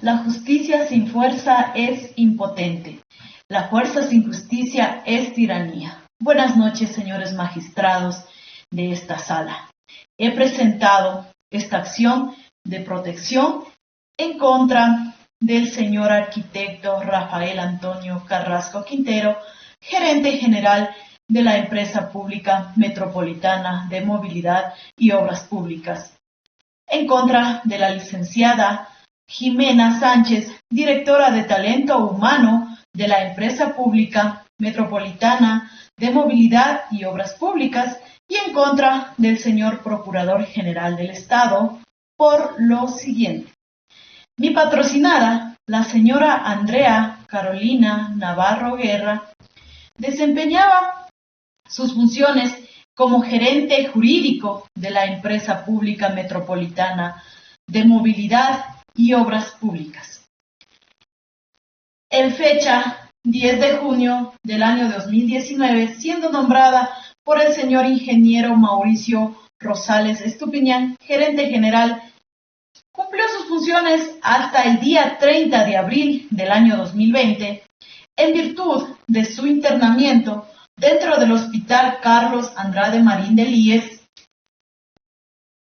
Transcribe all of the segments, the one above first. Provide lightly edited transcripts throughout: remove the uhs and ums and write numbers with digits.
La justicia sin fuerza es impotente. La fuerza sin justicia es tiranía. Buenas noches, señores magistrados de esta sala. He presentado esta acción de protección en contra del señor arquitecto Rafael Antonio Carrasco Quintero, gerente general de la Empresa Pública Metropolitana de Movilidad y Obras Públicas. En contra de la licenciada Jimena Sánchez, directora de Talento Humano de la Empresa Pública Metropolitana de Movilidad y Obras Públicas, y en contra del señor Procurador General del Estado por lo siguiente. Mi patrocinada, la señora Andrea Carolina Navarro Guerra, desempeñaba sus funciones como gerente jurídico de la Empresa Pública Metropolitana de Movilidad y Obras Públicas. En fecha 10 de junio del año 2019, siendo nombrada por el señor ingeniero Mauricio Rosales Estupiñán, gerente general, cumplió sus funciones hasta el día 30 de abril del año 2020, en virtud de su internamiento dentro del Hospital Carlos Andrade Marín de Líes,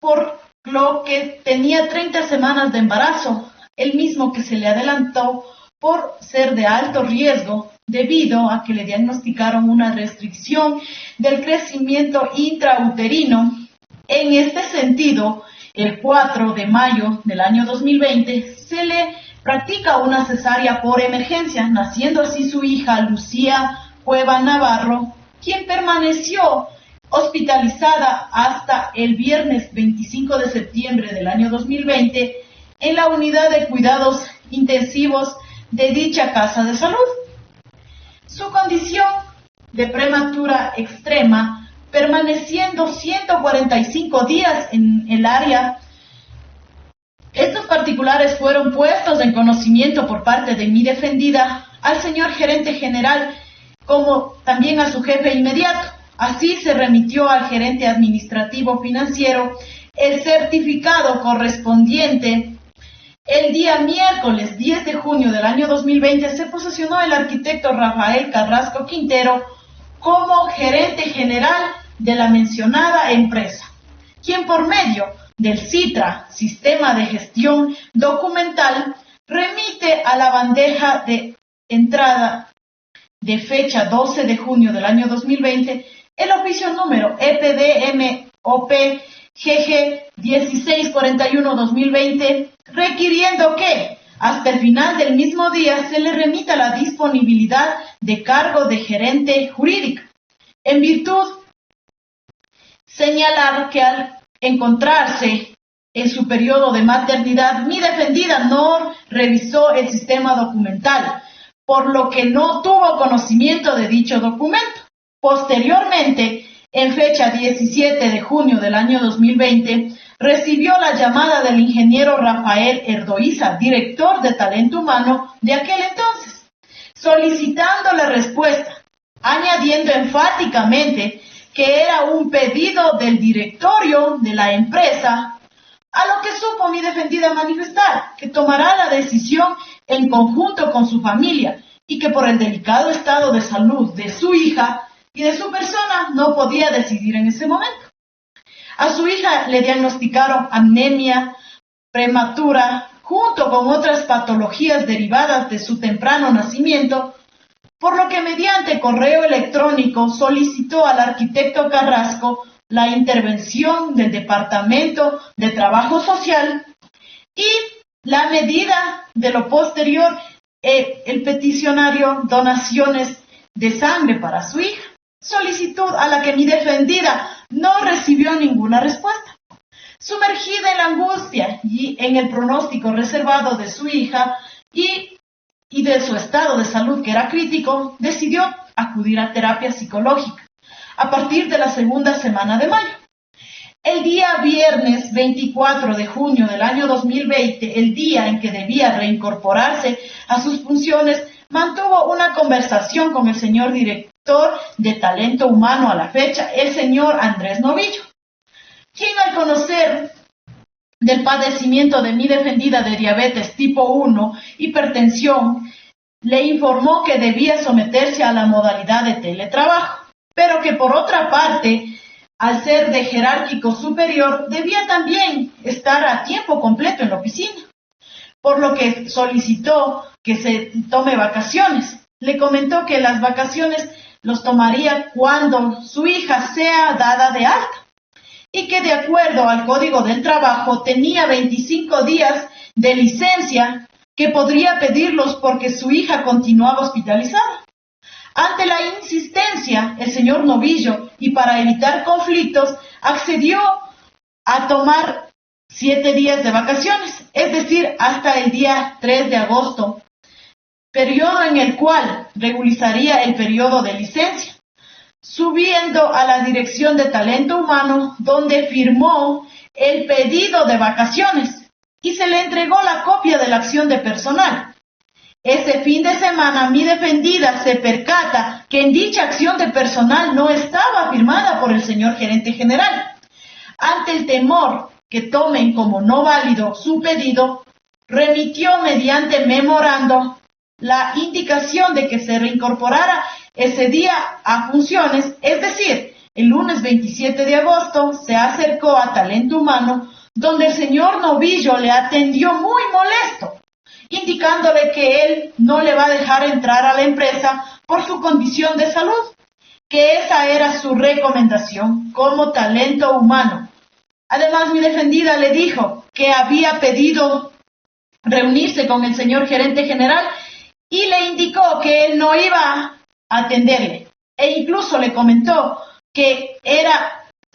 por lo que tenía 30 semanas de embarazo, el mismo que se le adelantó por ser de alto riesgo debido a que le diagnosticaron una restricción del crecimiento intrauterino. En este sentido, el 4 de mayo del año 2020 se le practica una cesárea por emergencia, naciendo así su hija Lucía Cueva Navarro, quien permaneció hospitalizada hasta el viernes 25 de septiembre del año 2020 en la unidad de cuidados intensivos de dicha casa de salud. Su condición de prematura extrema, permaneciendo 145 días en el área. Estos particulares fueron puestos en conocimiento por parte de mi defendida al señor gerente general, como también a su jefe inmediato. Así se remitió al gerente administrativo financiero el certificado correspondiente. El día miércoles 10 de junio del año 2020 se posesionó el arquitecto Rafael Carrasco Quintero como gerente general de la mencionada empresa, quien por medio del CITRA, Sistema de Gestión Documental, remite a la bandeja de entrada de fecha 12 de junio del año 2020 el oficio número EPDMOP GG 1641-2020, requiriendo que hasta el final del mismo día se le remita la disponibilidad de cargo de gerente jurídica. En virtud, señalar que al encontrarse en su periodo de maternidad, mi defendida no revisó el sistema documental, por lo que no tuvo conocimiento de dicho documento. Posteriormente, en fecha 17 de junio del año 2020, recibió la llamada del ingeniero Rafael Erdoiza, director de Talento Humano de aquel entonces, solicitando la respuesta, añadiendo enfáticamente que era un pedido del directorio de la empresa, a lo que supo mi defendida manifestar que tomará la decisión en conjunto con su familia y que por el delicado estado de salud de su hija y de su persona no podía decidir en ese momento. A su hija le diagnosticaron anemia prematura junto con otras patologías derivadas de su temprano nacimiento, por lo que mediante correo electrónico solicitó al arquitecto Carrasco la intervención del Departamento de Trabajo Social y la medida de lo posterior, el peticionario donaciones de sangre para su hija, solicitud a la que mi defendida no recibió ninguna respuesta. Sumergida en la angustia y en el pronóstico reservado de su hija y de su estado de salud que era crítico, decidió acudir a terapia psicológica a partir de la segunda semana de mayo. El día viernes 24 de junio del año 2020, el día en que debía reincorporarse a sus funciones, mantuvo una conversación con el señor director de Talento Humano a la fecha, el señor Andrés Novillo, quien al conocer del padecimiento de mi defendida de diabetes tipo 1, hipertensión, le informó que debía someterse a la modalidad de teletrabajo, pero que por otra parte, al ser de jerárquico superior, debía también estar a tiempo completo en la oficina, por lo que solicitó que se tome vacaciones. Le comentó que las vacaciones los tomaría cuando su hija sea dada de alta y que de acuerdo al Código del Trabajo tenía 25 días de licencia que podría pedirlos porque su hija continuaba hospitalizada. Ante la insistencia, el señor Novillo, y para evitar conflictos, accedió a tomar 7 días de vacaciones, es decir, hasta el día 3 de agosto, periodo en el cual regularizaría el periodo de licencia, subiendo a la Dirección de Talento Humano, donde firmó el pedido de vacaciones y se le entregó la copia de la acción de personal. Ese fin de semana, mi defendida se percata que en dicha acción de personal no estaba firmada por el señor gerente general. Ante el temor que tomen como no válido su pedido, remitió mediante memorando la indicación de que se reincorporara ese día a funciones, es decir, el lunes 27 de agosto se acercó a Talento Humano, donde el señor Novillo le atendió muy molesto, indicándole que él no le va a dejar entrar a la empresa por su condición de salud, que esa era su recomendación como talento humano. Además, mi defendida le dijo que había pedido reunirse con el señor gerente general y le indicó que él no iba a atenderle, e incluso le comentó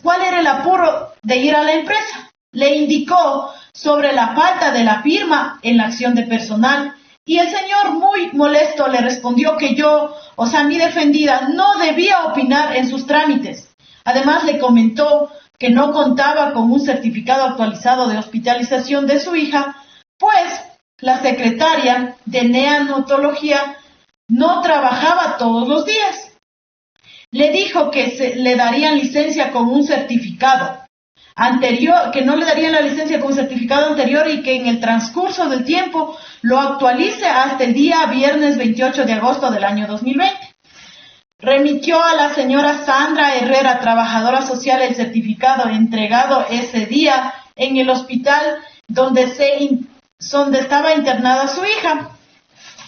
cuál era el apuro de ir a la empresa. Le indicó sobre la falta de la firma en la acción de personal y el señor muy molesto le respondió que mi defendida no debía opinar en sus trámites. Además le comentó que no contaba con un certificado actualizado de hospitalización de su hija, pues la secretaria de neonatología no trabajaba todos los días. Le dijo que le darían licencia con un certificado anterior, que no le darían la licencia con un certificado anterior y que en el transcurso del tiempo lo actualice hasta el día viernes 28 de agosto del año 2020. Remitió a la señora Sandra Herrera, trabajadora social, el certificado entregado ese día en el hospital donde estaba internada su hija,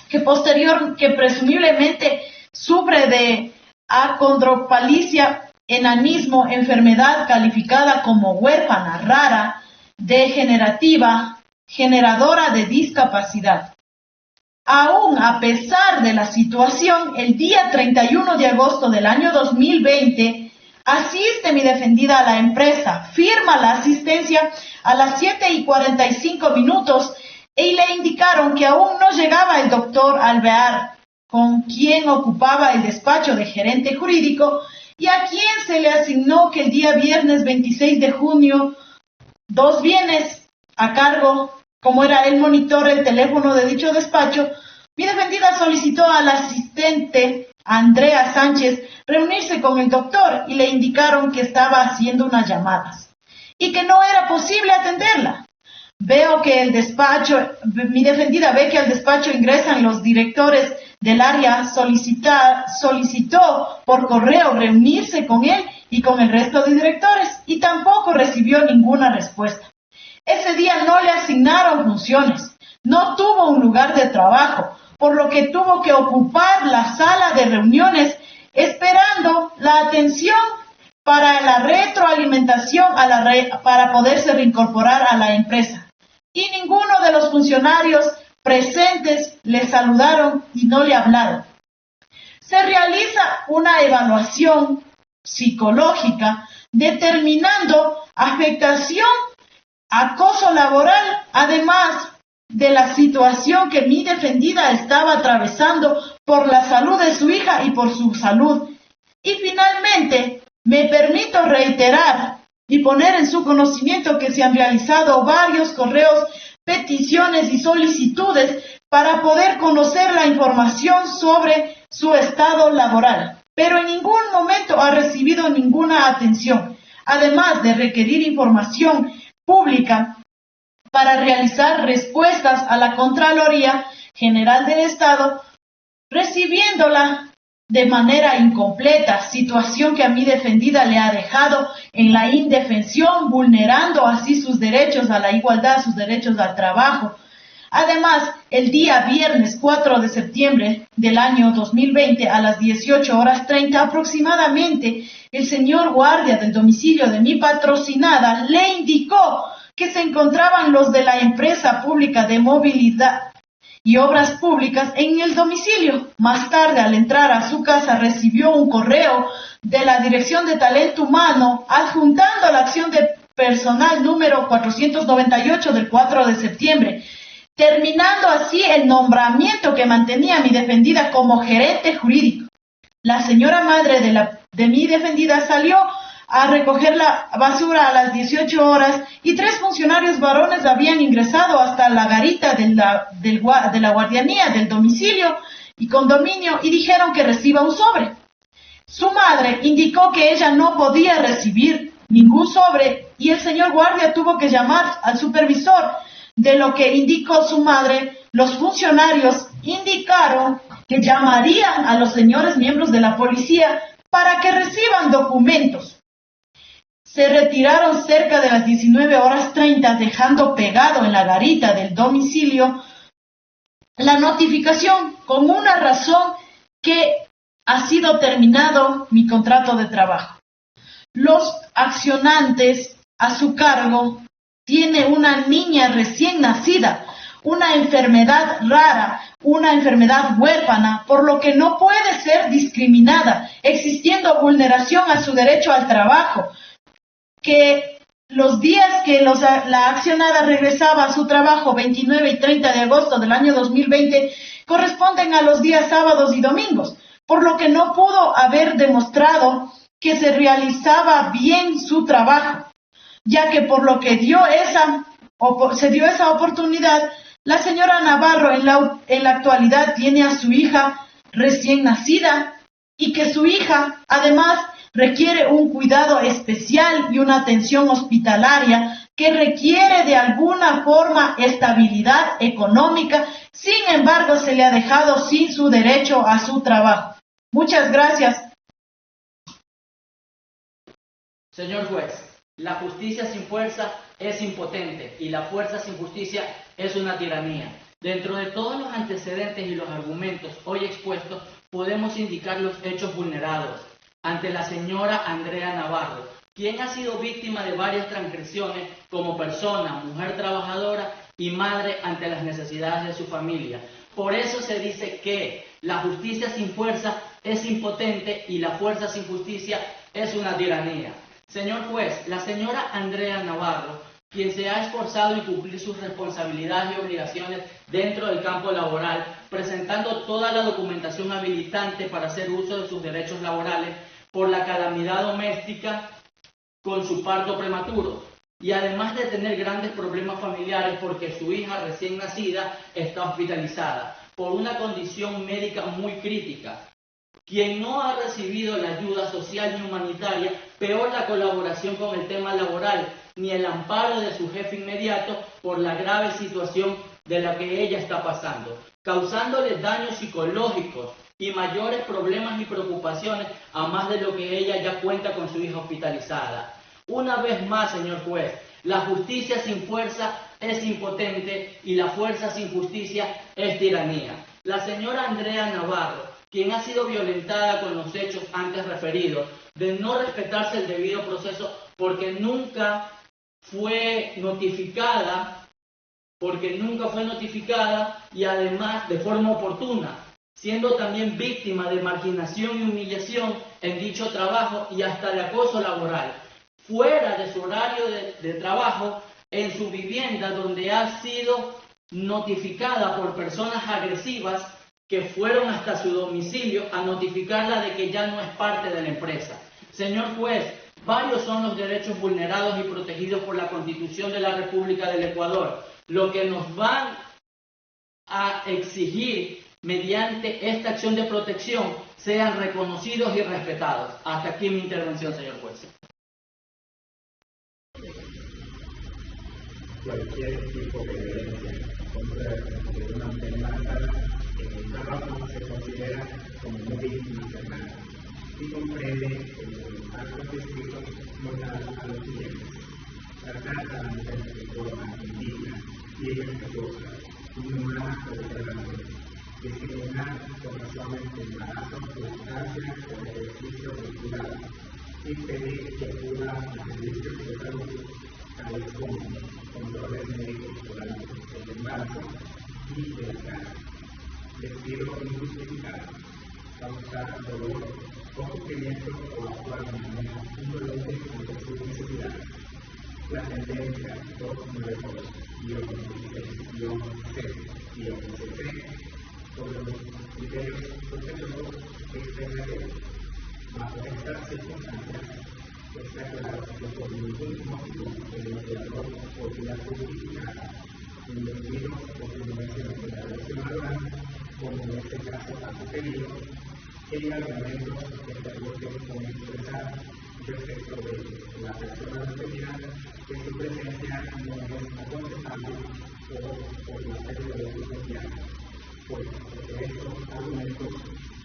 que presumiblemente sufre de acondropalicia, enanismo, enfermedad calificada como huérfana rara, degenerativa, generadora de discapacidad. Aún a pesar de la situación, el día 31 de agosto del año 2020, asiste mi defendida a la empresa, firma la asistencia a las 7:45 y le indicaron que aún no llegaba el doctor Alvear, con quien ocupaba el despacho de gerente jurídico y a quien se le asignó que el día viernes 26 de junio 2 bienes a cargo, como era el monitor, el teléfono de dicho despacho. Mi defendida solicitó al asistente Andrea Sánchez reunirse con el doctor y le indicaron que estaba haciendo unas llamadas y que no era posible atenderla. Veo que el despacho, mi defendida ve que al despacho ingresan los directores del área, solicitó por correo reunirse con él y con el resto de directores y tampoco recibió ninguna respuesta. Ese día no le asignaron funciones, no tuvo un lugar de trabajo, por lo que tuvo que ocupar la sala de reuniones esperando la atención para la retroalimentación para poderse reincorporar a la empresa. Y ninguno de los funcionarios presentes le saludaron y no le hablaron. Se realiza una evaluación psicológica determinando afectación, acoso laboral, además de la situación que mi defendida estaba atravesando por la salud de su hija y por su salud. Y finalmente, me permito reiterar y poner en su conocimiento que se han realizado varios correos, peticiones y solicitudes para poder conocer la información sobre su estado laboral, pero en ningún momento ha recibido ninguna atención, además de requerir información pública para realizar respuestas a la Contraloría General del Estado, recibiéndola de manera incompleta, situación que a mi defendida le ha dejado en la indefensión, vulnerando así sus derechos a la igualdad, sus derechos al trabajo. Además, el día viernes 4 de septiembre del año 2020 a las 18:30 aproximadamente, el señor guardia del domicilio de mi patrocinada le indicó que se encontraban los de la empresa pública de movilidad y obras públicas en el domicilio. Más tarde, al entrar a su casa, recibió un correo de la Dirección de Talento Humano adjuntando la acción de personal número 498 del 4 de septiembre, terminando así el nombramiento que mantenía mi defendida como gerente jurídico. La señora madre de mi defendida salió a recoger la basura a las 18 horas y 3 funcionarios varones habían ingresado hasta la garita de la guardianía del domicilio y condominio y dijeron que reciba un sobre. Su madre indicó que ella no podía recibir ningún sobre y el señor guardia tuvo que llamar al supervisor. De lo que indicó su madre, los funcionarios indicaron que llamarían a los señores miembros de la policía para que reciban documentos. Se retiraron cerca de las 19:30, dejando pegado en la garita del domicilio la notificación con una razón que ha sido terminado mi contrato de trabajo. Los accionantes a su cargo tiene una niña recién nacida, una enfermedad rara, una enfermedad huérfana, por lo que no puede ser discriminada, existiendo vulneración a su derecho al trabajo, que los días que la accionada regresaba a su trabajo, 29 y 30 de agosto del año 2020, corresponden a los días sábados y domingos, por lo que no pudo haber demostrado que se realizaba bien su trabajo, ya que por lo que se dio esa oportunidad, la señora Navarro en la actualidad tiene a su hija recién nacida y que su hija además requiere un cuidado especial y una atención hospitalaria que requiere de alguna forma estabilidad económica. Sin embargo, se le ha dejado sin su derecho a su trabajo. Muchas gracias. Señor juez, la justicia sin fuerza es impotente y la fuerza sin justicia es una tiranía. Dentro de todos los antecedentes y los argumentos hoy expuestos, podemos indicar los hechos vulnerados ante la señora Andrea Navarro, quien ha sido víctima de varias transgresiones como persona, mujer trabajadora y madre ante las necesidades de su familia. Por eso se dice que la justicia sin fuerza es impotente y la fuerza sin justicia es una tiranía. Señor juez, la señora Andrea Navarro, quien se ha esforzado en cumplir sus responsabilidades y obligaciones dentro del campo laboral, presentando toda la documentación habilitante para hacer uso de sus derechos laborales por la calamidad doméstica con su parto prematuro, y además de tener grandes problemas familiares porque su hija recién nacida está hospitalizada por una condición médica muy crítica. Quien no ha recibido la ayuda social y humanitaria, peor la colaboración con el tema laboral, ni el amparo de su jefe inmediato por la grave situación de la que ella está pasando, causándole daños psicológicos y mayores problemas y preocupaciones, a más de lo que ella ya cuenta con su hija hospitalizada. Una vez más, señor juez, la justicia sin fuerza es impotente y la fuerza sin justicia es tiranía. La señora Andrea Navarro, quien ha sido violentada con los hechos antes referidos, de no respetarse el debido proceso porque nunca fue notificada y además de forma oportuna, siendo también víctima de marginación y humillación en dicho trabajo y hasta de acoso laboral, fuera de su horario de trabajo, en su vivienda, donde ha sido notificada por personas agresivas que fueron hasta su domicilio a notificarla de que ya no es parte de la empresa. Señor juez, varios son los derechos vulnerados y protegidos por la Constitución de la República del Ecuador, lo que nos van a exigir mediante esta acción de protección sean reconocidos y respetados. Hasta aquí mi intervención, señor juez. cualquier tipo de violencia contra una mujer embarazada en el trabajo se considera como muy infernal y comprende el acto descrito moral a los siguientes: tratar a la mujer de forma indigna y irrespetuosa, inhumana o degradante, discriminar por razones de embarazo, lactancia o ejercicio del cuidado, impedir que acuda a servicios de salud tales como controles médicos durante el embarazo y el lactancia, despido injustificado, causar dolor o sufrimiento o actuar de manera indolente ante sus necesidades. La sentencia 292-16-C sobre los criterios sospechosos extranjeros. Bajo estas circunstancias, está claro que por ningún motivo el empleador podría justificar un despido o terminación de la relación laboral, como en este caso ha sucedido, en argumentos que se busquen con expresar respecto de la persona despedida, que su presencia no es aconsejable o por la pérdida de su confianza, pues estos argumentos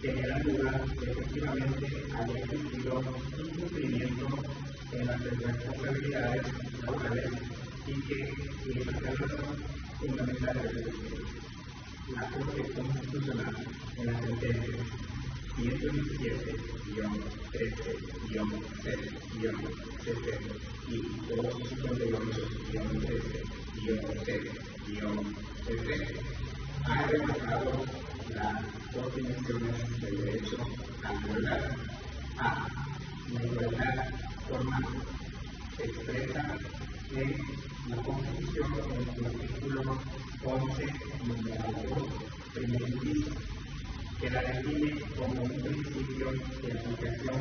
generan duda que efectivamente haya existido incumplimiento en las responsabilidades laborales y que esa es la razón fundamental de la Corte Constitucional en la sentencia 117-13-C-CC y 258-13-CC ha remarcado las dos dimensiones del derecho a la igualdad. A. La igualdad formal se expresa en la Constitución en su artículo 11, numeral 2, primer inciso, que la define como un principio de aplicación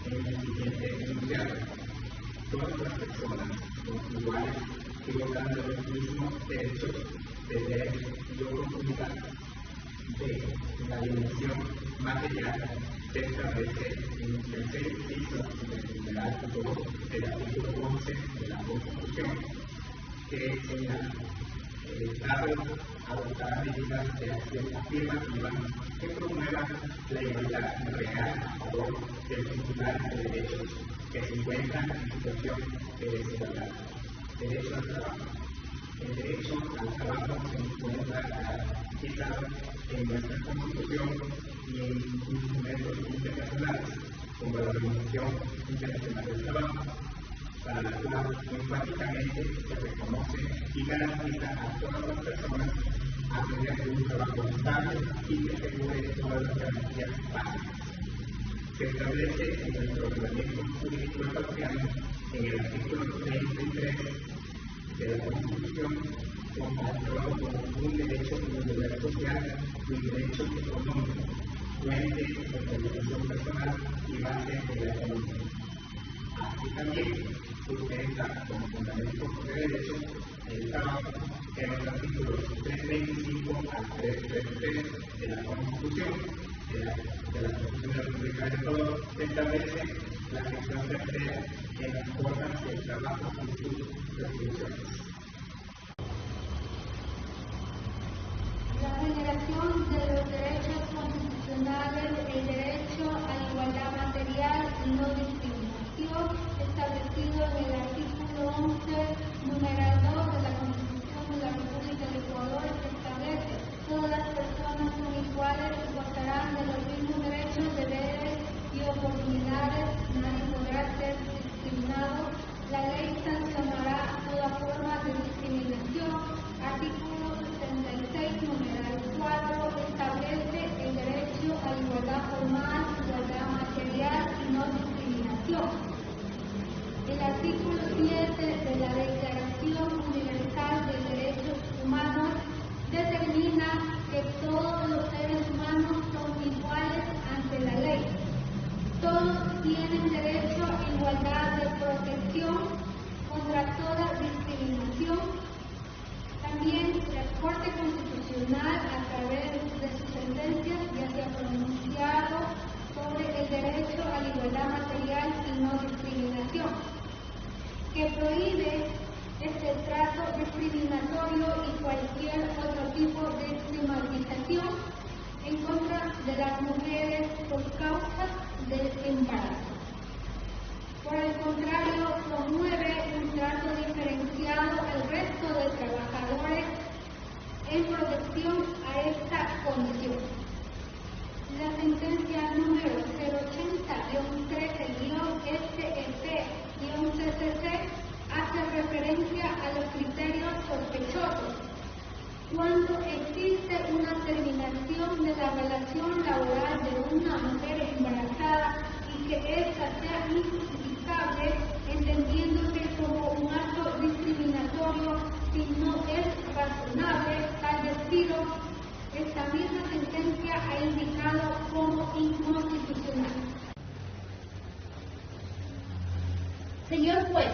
en el siguiente enunciado: todas las personas son iguales y gozan de los mismos derechos, deberes y oportunidades. B. La dimensión material se establece en el tercer inciso del numeral 2 del artículo 11 de la Constitución, que señala: el Estado adoptará medidas de acción afirmativa que promuevan la igualdad real a favor de los titulares de derechos que se encuentran en situación de desigualdad. Derecho al trabajo. El derecho al trabajo se encuentra garantizado en nuestra Constitución y en instrumentos internacionales, como la Organización Internacional del Trabajo, para la cual enfáticamente se reconoce y garantiza a todas las personas a tener un trabajo estable y que asegure todas las garantías básicas. Se establece en el ordenamiento jurídico ecuatoriano, en el artículo 33 de la Constitución, como el trabajo como un derecho individual social y un derecho económico, fuente de organización personal y base de la economía. Así también sustenta como fundamento de derecho el trabajo en los artículos 325 al 333 de la Constitución de la Constitución de la República del Ecuador. Se establece la sección tercera en las formas del trabajo y sus restricciones. La generación de los derechos constitucionales, el derecho a la igualdad material y no discriminación, establecido en el artículo 11, numeral 2 de la Constitución de la República de Ecuador, establece: todas las personas son iguales y gozarán de los mismos derechos, deberes y oportunidades, nadie podrá ser discriminado. La ley sancionará toda forma de discriminación. Artículo 76, numeral 4, establece el derecho a la igualdad formal, igualdad material y no discriminación. El artículo 7 de la Declaración Universal de Derechos Humanos determina que todos los seres humanos son iguales ante la ley. Todos tienen derecho a igualdad de protección contra toda discriminación. También la Corte Constitucional, a través de sus sentencias, ya se ha pronunciado sobre el derecho a la igualdad material y no discriminación, que prohíbe este trato discriminatorio y cualquier otro tipo de estigmatización en contra de las mujeres por causas del embarazo. Por el contrario, promueve un trato diferenciado al resto de trabajadores en protección a esta condición. La sentencia número 080-13-SEP-CCC hace referencia a los criterios sospechosos cuando existe una terminación de la relación laboral de una mujer embarazada y que ésta sea injustificable, entendiéndose como un acto discriminatorio si no es razonable tal despido. Esta misma sentencia ha indicado como inconstitucional. Señor juez,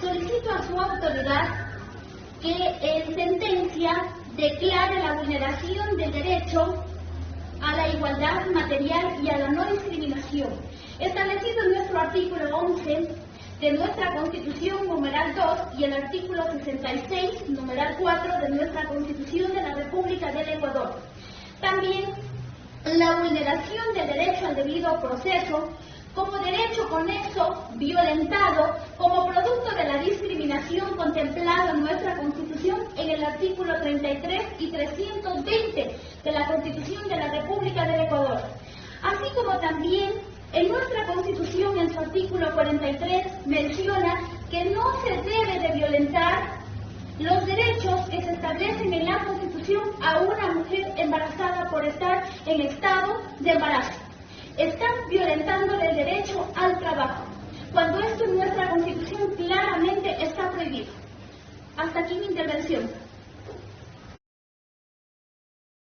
solicito a su autoridad que en sentencia declare la vulneración del derecho a la igualdad material y a la no discriminación, establecido en nuestro artículo 11 de nuestra Constitución, numeral 2, y el artículo 66, numeral 4, de nuestra Constitución de la República del Ecuador. También la vulneración del derecho al debido proceso como derecho conexo violentado como producto de la discriminación contemplada en nuestra Constitución en el artículo 33 y 320 de la Constitución de la República del Ecuador, así como también en nuestra Constitución, en su artículo 43, menciona que no se debe de violentar los derechos que se establecen en la Constitución a una mujer embarazada por estar en estado de embarazo. Están violentando el derecho al trabajo, cuando esto en nuestra Constitución claramente está prohibido. Hasta aquí mi intervención.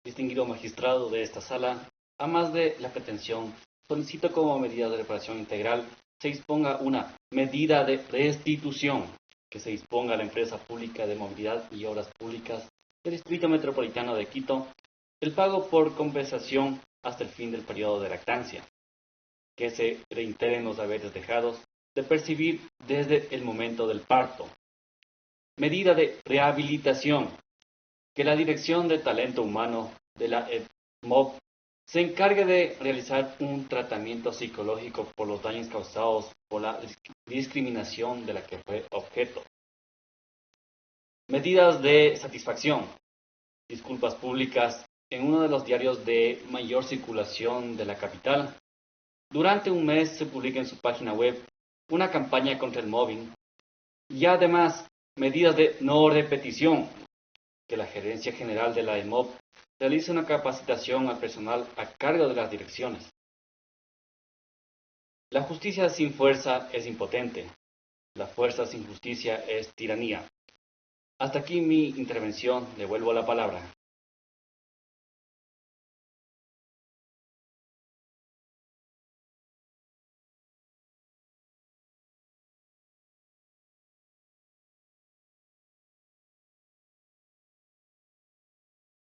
Distinguido magistrado de esta sala, a más de la pretensión, solicito como medida de reparación integral se disponga una medida de restitución, que se disponga a la Empresa Pública de Movilidad y Obras Públicas del Distrito Metropolitano de Quito el pago por compensación hasta el fin del periodo de lactancia, que se reintegren los haberes dejados de percibir desde el momento del parto. Medida de rehabilitación, que la Dirección de Talento Humano de la EDMOB se encargue de realizar un tratamiento psicológico por los daños causados por la discriminación de la que fue objeto. Medidas de satisfacción. Disculpas públicas en uno de los diarios de mayor circulación de la capital. Durante un mes se publica en su página web una campaña contra el mobbing y además medidas de no repetición, que la Gerencia General de la EMOB realice una capacitación al personal a cargo de las direcciones. La justicia sin fuerza es impotente. La fuerza sin justicia es tiranía. Hasta aquí mi intervención. Le vuelvo la palabra.